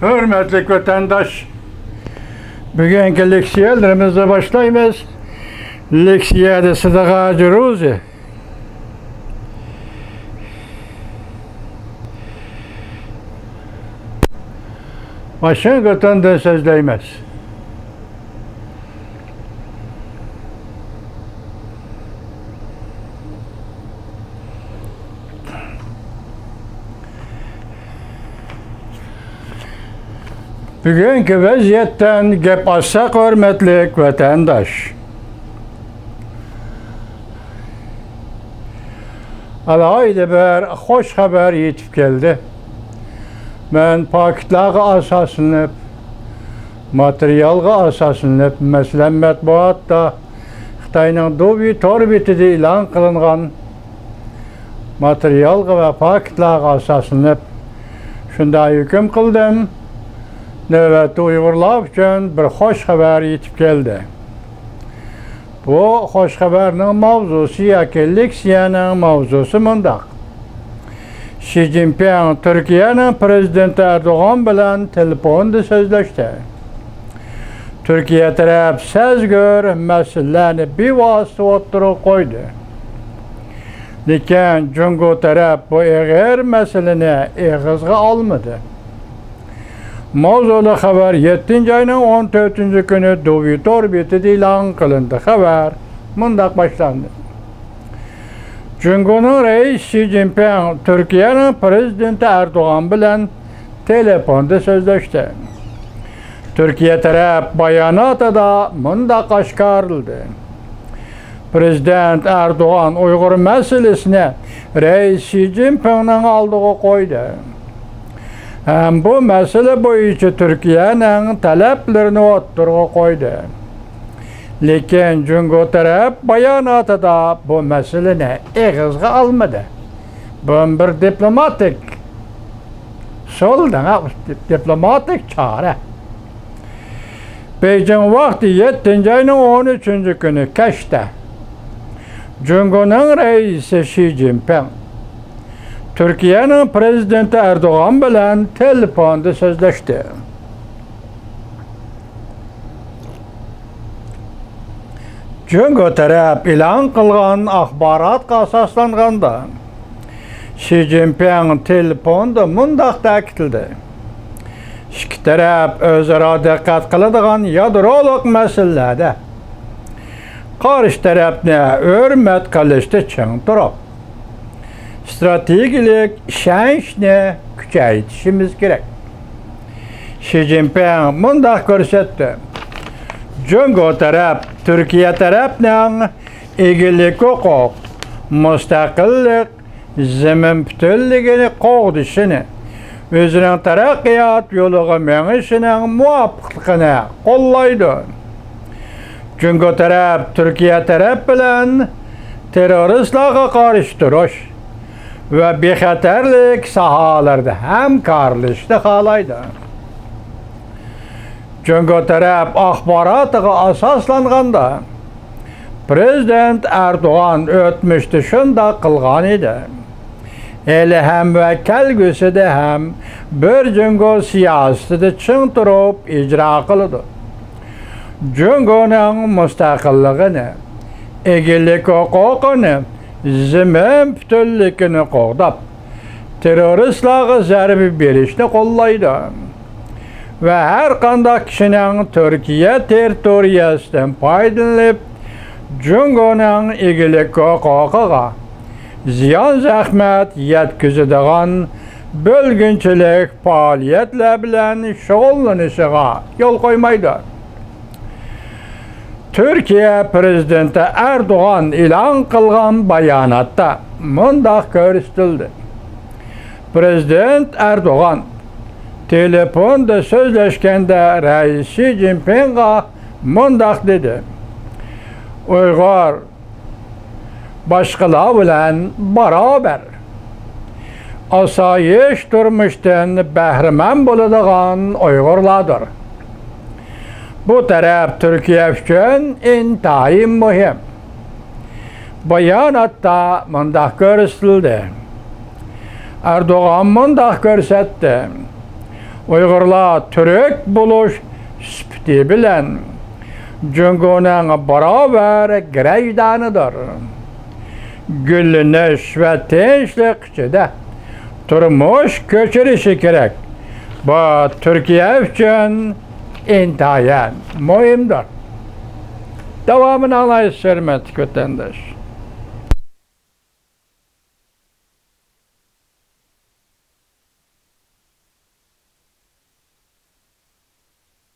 Hürmetli vatandaş, bugünkü leksiyalarımıza başlayımız. Leksiyada Sıdıka Curuzi. Washington'da sözleyimiz. Bugünkü vaziyetten gep açsak hürmetli vatandaş. Alayda bir hoş haber yetip geldi. Ben paketlağı asaslanıp, materyalga asaslanıp, mesela matbuatta Xitayning Dobi torbitida e'lon qilingan materialga ve paketlağı asaslanıp shunday hukm qildim. Növbetde Uygurlar üçün bir hoş haber yetip geldi. Bu hoş haberinin mavzusu yoki leksiyaning mavzusu mundaq. Xi Jinping Türkiye'nin prezidenti Erdoğan bilan telefonda sözleşti. Türkiye taraf sezgör meselelerini bevosita o'ttirib qo'ydi. Lekin Jungo taraf bu eg'ir meseleni eg'izga olmadi. Mavzuli xabar 7 ayning 14 kuni Dovi torbitida e'lon qilindi. Xabar mundaq boshlandi. Jungo'nun reis Xi Jinping Türkiye'nin prezidenti Erdoğan bilan telefonda sözleşti. Türkiye taraf bayonotida mundaq oshkorildi. Prezident Erdoğan Uygur meselesini reis Xi Jinpingning oldiga qo'ydi. Hem bu mesele boyunca Türkiye'nin taleplerini o'ttirib qo'ydi. Lekin Jungo taraf bayonotida bu meseleni eg'izga olmadi. Bu bir diplomatik diplomatik çare. Beijing vakti 7 ayının 13 günü Keş'te Jungo'nun reisi Xi Jinping Türkiye'nin prezidenti Erdoğan bilan telefonda sözleşti. Jungo taraf e'lon qilgan axborotga asoslanganda Xi Jinping telefonda mundaq ta'kidladi. Ikki taraf o'zaro diqqat qiladigan yadrolik masalalarda qarshi tarafni hurmat qilishda ching turib, strategik ishonchni kuchaytirishimiz kerak. Xi Jinping mundaq ko'rsatdi. Jungo taraf Türkiye tarafning egilik huquq, mustaqillik, zamin butunligini qo'g'dishini, o'zining taraqqiyot yo'liga menishining muvofiqligini qo'llaydi. Jungo taraf Türkiye taraf bilan terroristlarga qarshi turish ve bexatarlik sohalarida hamkorlashni xohlaydi. Jungo taraf axborotiga asoslanganda Prezident Erdoğan o'tmishda shunday qilgan edi. Eli ham va kelgusida ham bir Jungo siyosatida ching turib ijro qiladi. Jungoning mustaqilligini, egilik huquqini, zamin butunligini qo'g'dab, terroristlarga zarba berishni qo'llaydi. Ve her qanday kishining Türkiye territoriyasidan foydalanib, Jungoning egilik huquqiga ziyon zahmat yetkazadigan bo'lginchilik faoliyatlar bilan shug'ullanishiga yo'l qo'ymaydi. Türkiye prezidenti Erdoğan e'lon qilgan bayonotda mundaq ko'rsatildi. Prezident Erdoğan telefonda sözleşkende reis Xi Jinping'a mundaq dedi. Uygur başkalar bilan beraber asayish turmushdan bahramand bo'ladigan Uygurlardir. Bu taraf Türkiye üçün intayin muhim. Bayonotda mundaq ko'rsatildi. Erdoğan mundaq ko'rsatdi. Uygurlar Türk buluş süpti bilen Cungunun beraber grejdanıdır. Güllünüş ve tinçlik içinde turmuş köçürüşü gerek. Bu Türkiye için intayen mühimdir. Devamını alayız hürmetli vatandaş.